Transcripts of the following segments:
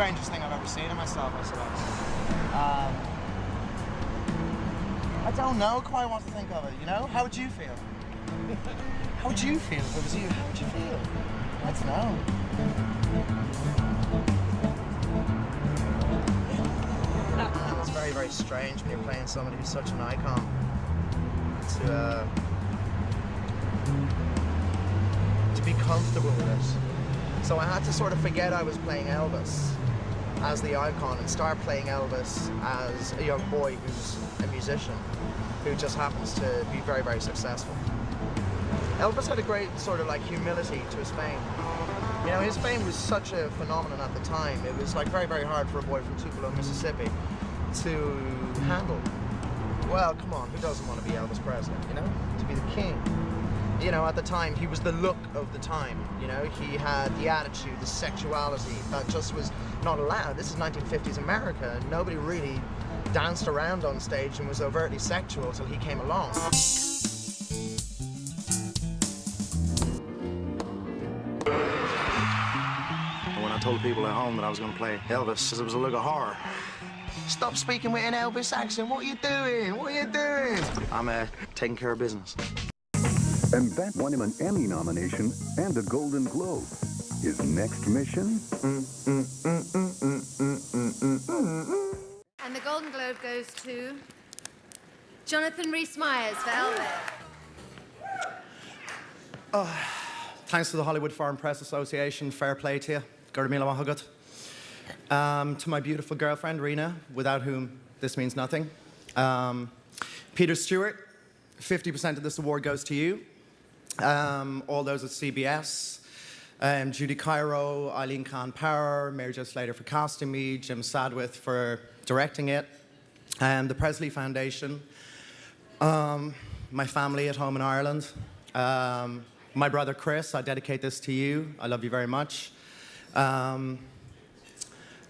strangest thing I've ever seen in myself, I suppose. I don't know quite what to think of it, you know? How would you feel? How would you feel if it was you? How would you feel? I don't know. It's very, very strange when you're playing somebody who's such an icon to be comfortable with it. So I had to sort of forget I was playing Elvis as the icon and start playing Elvis as a young boy who's a musician who just happens to be very, very successful. Elvis had a great sort of like humility to his fame. You know, his fame was such a phenomenon at the time. It was like very, very hard for a boy from Tupelo, Mississippi to handle. Well, come on, who doesn't want to be Elvis Presley, you know? To be the king. You know, at the time, he was the look of the time, you know? He had the attitude, the sexuality that just was not allowed. This is 1950s America, and nobody really danced around on stage and was overtly sexual until he came along. When I told people at home that I was going to play Elvis, it was a look of horror. Stop speaking with an Elvis accent. What are you doing? What are you doing? I'm taking care of business. And that won him an Emmy nomination and a Golden Globe. His next mission? And the Golden Globe goes to Jonathan Ris Myer's for Elvis. Thanks to the Hollywood Foreign Press Association, fair play to you. Gurmila Mahagut. To my beautiful girlfriend, Rena, without whom this means nothing. Peter Stewart, 50% of this award goes to you. All those at CBS. Judy Cairo, Eileen Khan Power, Mary Jo Slater for casting me, Jim Sadwith for directing it, the Presley Foundation, my family at home in Ireland, my brother Chris, I dedicate this to you. I love you very much. And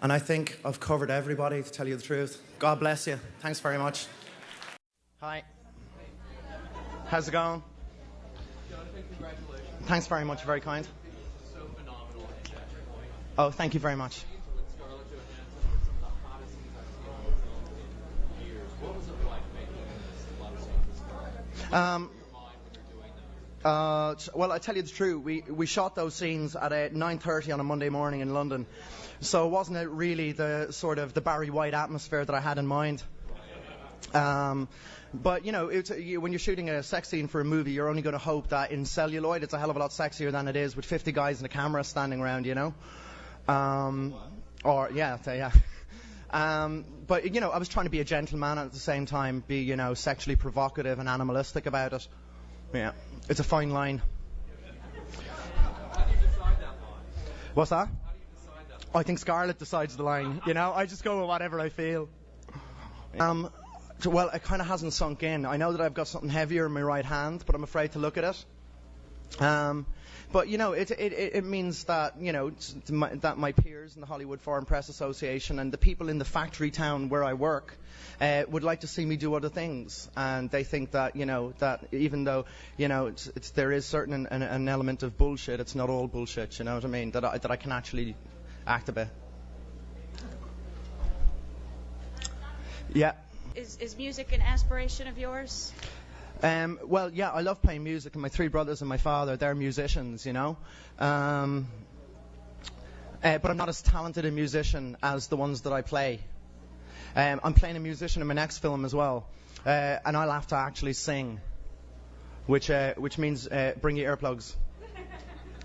I think I've covered everybody, to tell you the truth. God bless you. Thanks very much. Hi. How's it going? Jonathan, congratulations. Thanks very much. Very kind. So phenomenal. Oh, thank you very much. Scarlett Johansson was some of the hottest scenes I've seen on film in years. What was it like making a lot of scenes with Scarlett? Well, I tell you the truth, we shot those scenes at 9:30 on a Monday morning in London, so it wasn't really the sort of the Barry White atmosphere that I had in mind. But you know, when you're shooting a sex scene for a movie, you're only going to hope that in celluloid it's a hell of a lot sexier than it is with 50 guys and a camera standing around, you know. But you know, I was trying to be a gentleman and at the same time be, you know, sexually provocative and animalistic about it. Yeah, it's a fine line. How do you decide that line? What's that? How do you decide that line? I think Scarlett decides the line. You know, I just go with whatever I feel. Well, it kind of hasn't sunk in. I know that I've got something heavier in my right hand, but I'm afraid to look at it. But you know, it means that, you know, that my peers in the Hollywood Foreign Press Association and the people in the factory town where I work would like to see me do other things, and they think that, you know, that even though, you know, there is certain an element of bullshit, it's not all bullshit. You know what I mean? That I can actually act a bit. Yeah. Is music an aspiration of yours? Well, yeah, I love playing music, and my three brothers and my father, they're musicians, you know. But I'm not as talented a musician as the ones that I play. I'm playing a musician in my next film as well, and I'll have to actually sing, which means bring your earplugs.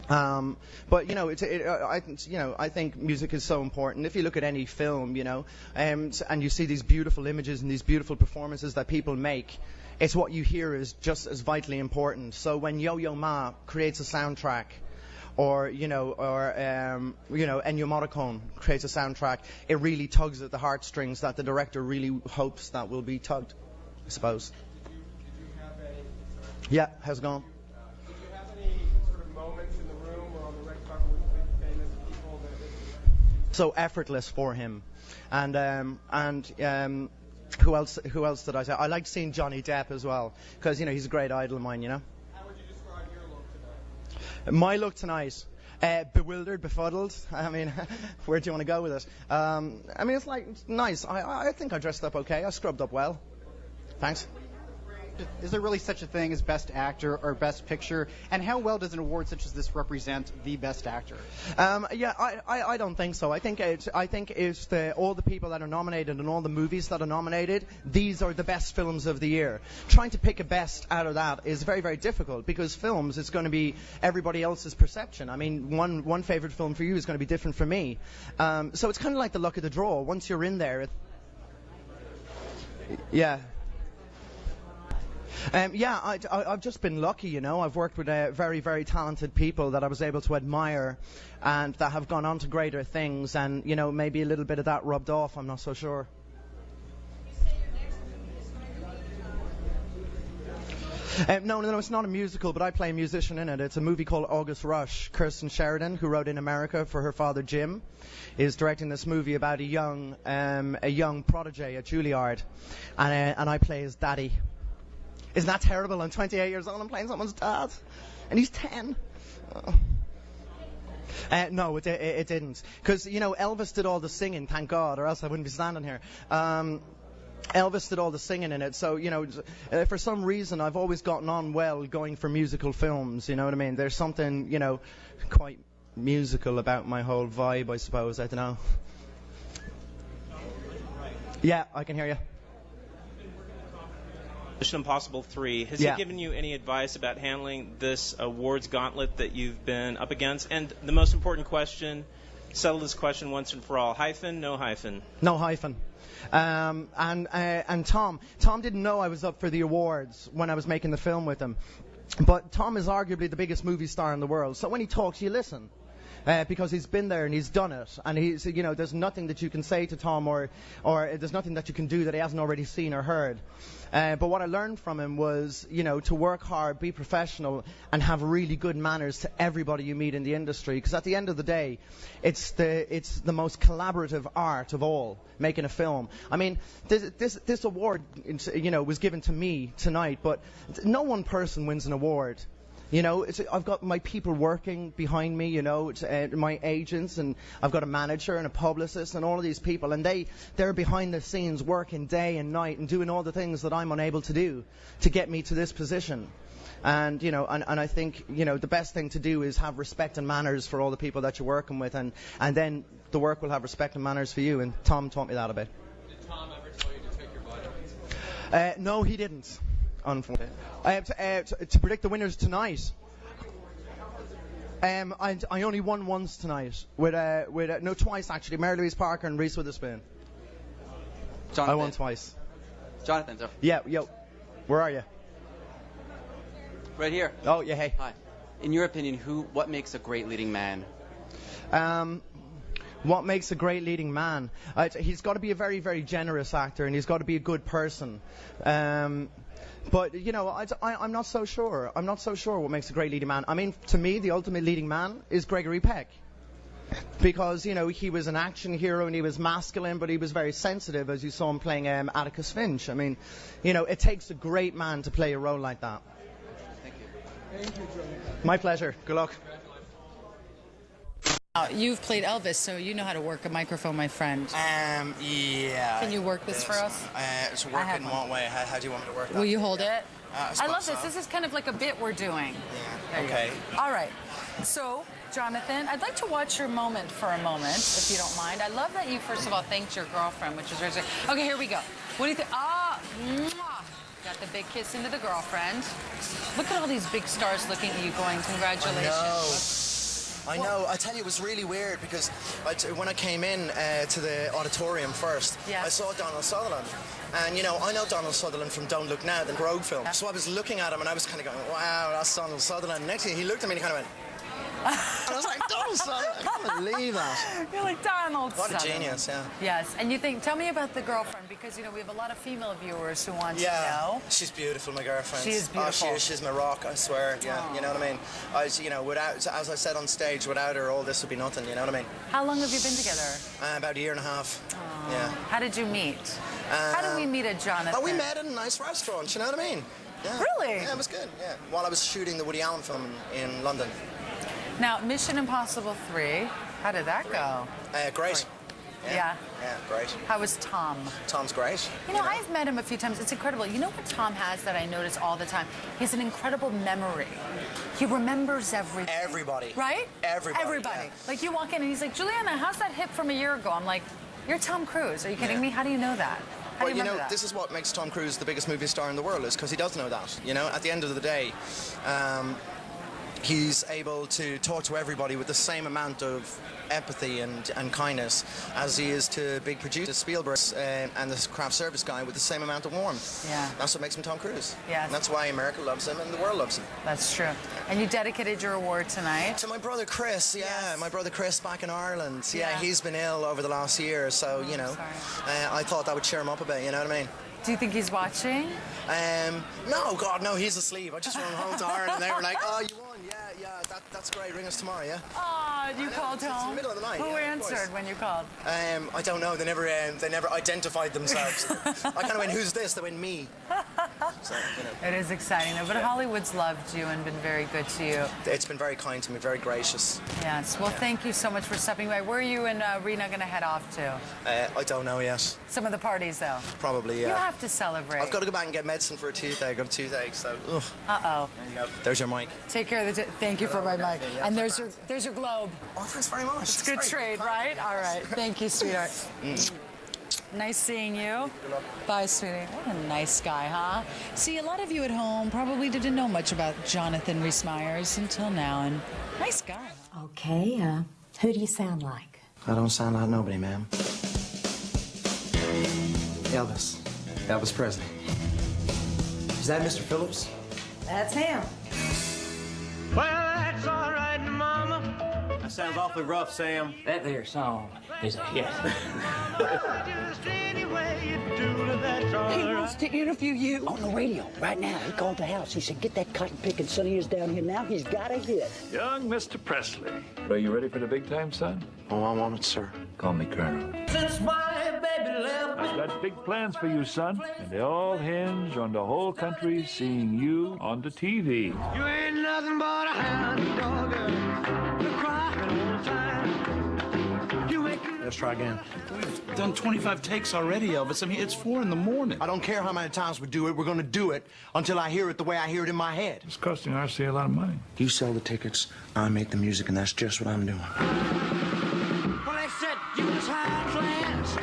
But you know, I think music is so important. If you look at any film, you know, and you see these beautiful images and these beautiful performances that people make, it's what you hear is just as vitally important. So when Yo-Yo Ma creates a soundtrack, or Ennio Morricone creates a soundtrack, it really tugs at the heartstrings that the director really hopes that will be tugged, I suppose. Did you have Yeah, how's it going? Did you have any sort of moments in the room or on the red carpet with big famous people that? So effortless for him, and who else did I say? I liked seeing Johnny Depp as well, because, you know, he's a great idol of mine, you know. How would you describe your look tonight? My look tonight, Bewildered, befuddled. I mean, where do you want to go with it? I mean, it's like nice. I think I dressed up okay. I scrubbed up well. Thanks. Is there really such a thing as Best Actor or Best Picture? And how well does an award such as this represent the Best Actor? Yeah, I don't think so. I think it's all the people that are nominated and all the movies that are nominated. These are the best films of the year. Trying to pick a best out of that is very, very difficult because films is going to be everybody else's perception. I mean, one favorite film for you is going to be different from me. So it's kind of like the luck of the draw. Once you're in there, yeah. Yeah, I've just been lucky, you know. I've worked with very, very talented people that I was able to admire and that have gone on to greater things, and, you know, maybe a little bit of that rubbed off, I'm not so sure. No, it's not a musical, but I play a musician in it. It's a movie called August Rush. Kirsten Sheridan, who wrote In America for her father Jim, is directing this movie about a young protege at Juilliard, and I play his daddy. Isn't that terrible? I'm 28 years old, I'm playing someone's dad, and he's 10. No, it didn't. Because, you know, Elvis did all the singing, thank God, or else I wouldn't be standing here. Elvis did all the singing in it, so, you know, for some reason I've always gotten on well going for musical films, you know what I mean? There's something, you know, quite musical about my whole vibe, I suppose, I don't know. Yeah, I can hear you. Mission Impossible 3. Has he given you any advice about handling this awards gauntlet that you've been up against? And the most important question, settle this question once and for all. Hyphen, no hyphen? No hyphen. And Tom didn't know I was up for the awards when I was making the film with him. But Tom is arguably the biggest movie star in the world. So when he talks, you listen. Because he's been there and he's done it, and he's, you know, there's nothing that you can say to Tom or there's nothing that you can do that he hasn't already seen or heard. But what I learned from him was, you know, to work hard, be professional, and have really good manners to everybody you meet in the industry. Because at the end of the day, it's the most collaborative art of all, making a film. I mean, this award, you know, was given to me tonight, but no one person wins an award. You know, I've got my people working behind me, you know, my agents, and I've got a manager and a publicist and all of these people, and they're behind the scenes working day and night and doing all the things that I'm unable to do to get me to this position. And, you know, and I think, you know, the best thing to do is have respect and manners for all the people that you're working with, and then the work will have respect and manners for you, and Tom taught me that a bit. Did Tom ever tell you to take your vitamins? No, he didn't. To predict the winners tonight. I only won once tonight no, twice actually. Mary Louise Parker and Reese Witherspoon. Jonathan. I won twice. Jonathan, sir. Yeah, yo. Where are you? Right here. Oh, yeah, hey. Hi. In your opinion, what makes a great leading man? What makes a great leading man? He's got to be a very, very generous actor, and he's got to be a good person. But, you know, I'm not so sure. I'm not so sure what makes a great leading man. I mean, to me, the ultimate leading man is Gregory Peck. Because, you know, he was an action hero and he was masculine, but he was very sensitive, as you saw him playing Atticus Finch. I mean, you know, it takes a great man to play a role like that. Thank you. Thank you, Jonathan. My pleasure. Good luck. You've played Elvis, so you know how to work a microphone, my friend. Yeah. Can you work this for us? It's work in what way? How do you want me to work that? Will you hold it? I love this. So. This is kind of like a bit we're doing. Yeah. Okay. All right. So, Jonathan, I'd like to watch your moment for a moment, if you don't mind. I love that you, first of all, thanked your girlfriend, which is very sweet. Okay, here we go. What do you think? Mwah. Got the big kiss into the girlfriend. Look at all these big stars looking at you going, congratulations. I know. I tell you, it was really weird because when I came in to the auditorium first, I saw Donald Sutherland. And, you know, I know Donald Sutherland from Don't Look Now, the Rogue film. Yeah. So I was looking at him and I was kind of going, wow, that's Donald Sutherland. And next thing he looked at me and he kind of went, and I was like, Donald Sutherland, I can't believe that. You're like Donald Sutherland. What a genius, yeah. Yes, and you think, tell me about the girlfriend, because, you know, we have a lot of female viewers who want to know. She's beautiful, my girlfriend. She is beautiful. Oh, she is. She's my rock, I swear. Yeah, you know what I mean? You know, as I said on stage, without her, all this would be nothing, you know what I mean? How long have you been together? About a year and a half. Aww. Yeah. How did you meet? How did we meet at Jonathan? Oh, we met in a nice restaurant, you know what I mean? Yeah. Really? Yeah, it was good, yeah. While I was shooting the Woody Allen film in London. Now, Mission Impossible 3, how did that go? Great. Yeah. Yeah, great. How was Tom? Tom's great. You know, I've met him a few times. It's incredible. You know what Tom has that I notice all the time? He has an incredible memory. He remembers everything. Everybody. Right? Everybody. Everybody. Yeah. Like, you walk in and he's like, Juliana, how's that hip from a year ago? I'm like, you're Tom Cruise. Are you kidding me? How do you know that? How do you remember that? This is what makes Tom Cruise the biggest movie star in the world, is because he does know that. You know, at the end of the day, he's able to talk to everybody with the same amount of empathy and kindness as he is to big producers, Spielberg and the craft service guy, with the same amount of warmth. Yeah. That's what makes him Tom Cruise. Yes. And that's why America loves him and the world loves him. That's true. And you dedicated your award tonight? To my brother Chris, yeah. Yes. My brother Chris back in Ireland. Yeah, Yeah. he's been ill over the last year, so, you know, I thought that would cheer him up a bit, you know what I mean? Do you think he's watching? No, God, no, he's asleep. I just run home to Ireland and they were like, oh, you won, yeah, that's great, ring us tomorrow, yeah? Oh, you called it's in home? the middle of the night. Who yeah, answered when you called? I don't know, they never identified themselves. I kind of went, who's this? They went, me. So, you know. It is exciting, though, but Hollywood's loved you and been very good to you. It's been very kind to me, very gracious. Yes, well, thank you so much for stopping by. Where are you and Rena going to head off to? I don't know yet. Some of the parties, though? Probably, yeah. You have to celebrate. I've got to go back and get medicine for a toothache. I've got a toothache, so, ugh. Uh-oh. There you go. There's your mic. Take care of the... Thank you for my mic. Yeah, And there's your globe. Oh, thanks very much. It's good trade, right? All right. Thank you, sweetheart. Nice seeing you. Bye, sweetie. What a nice guy, huh? See, a lot of you at home probably didn't know much about Jonathan Ris Myers until now, and nice guy. Okay, who do you sound like? I don't sound like nobody, ma'am. Elvis. Elvis Presley. Is that Mr. Phillips? That's him. Well, that's all right, Mama. That sounds awfully rough, Sam. That there song is a hit. Just any way you do it, that's all He right. wants to interview you on the radio right now. He called the house. He said, get that cotton-picking son of yours down here now. He's got a hit. Young Mr. Presley. Are you ready for the big time, son? Oh, I want it, sir. Call me Colonel. Since my baby left me. I've got big plans for you, son, and they all hinge on the whole country seeing you on the TV. You ain't nothing but a hound dog. You're crying all the time. You make me... Let's try again. We've done 25 takes already, Elvis. I mean, it's 4 in the morning. I don't care how many times we do it. We're going to do it until I hear it the way I hear it in my head. It's costing RC a lot of money. You sell the tickets, I make the music, and that's just what I'm doing. Well, they said you was high class.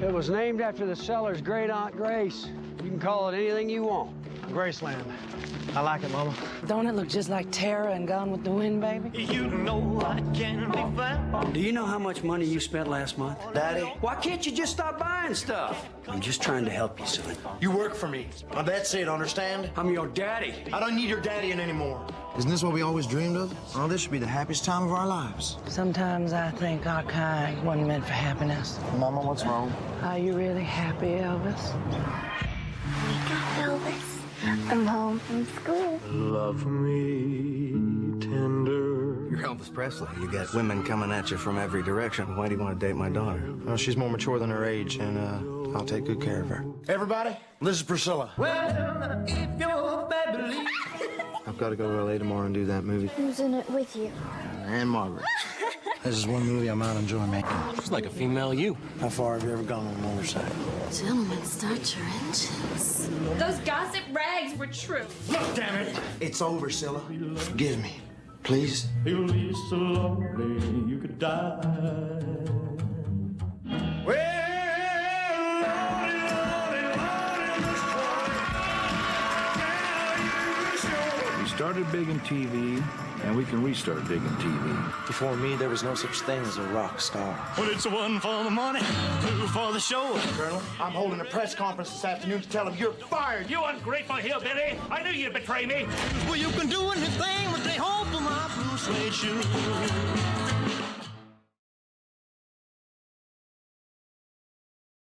It was named after the seller's great aunt Grace. You can call it anything you want. Graceland. I like it, Mama. Don't it look just like Tara and Gone with the Wind, baby? You know I can be found. Do you know how much money you spent last month? Daddy? Why can't you just stop buying stuff? I'm just trying to help you, son. You work for me. Now that's it, understand? I'm your daddy. I don't need your daddying anymore. Isn't this what we always dreamed of? Oh, this should be the happiest time of our lives. Sometimes I think our kind wasn't meant for happiness. Mama, what's wrong? Are you really happy, Elvis? Wake up, Elvis. I'm home from school. Love me tender. You're Elvis Presley. You got women coming at you from every direction. Why do you want to date my daughter? Well, she's more mature than her age, and I'll take good care of her. Everybody, this is Priscilla. Well, if your baby leaves. I've got to go to LA tomorrow and do that movie. Who's in it with you? And Margaret. This is one movie I might enjoy making. It's like a female you. How far have you ever gone on a motorcycle? Gentlemen, start your engines. Those gossip rags were true. Look, damn it! It's over, Scylla. Forgive me. Please? You'll be so lonely you could die. We started big in TV, and we can restart big in TV. Before me, there was no such thing as a rock star. Well, it's one for the money, two for the show. Colonel, I'm holding a press conference this afternoon to tell him you're fired. You ungrateful hillbilly! I knew you'd betray me. Well, you can do anything with the hope of my blue suede shoes.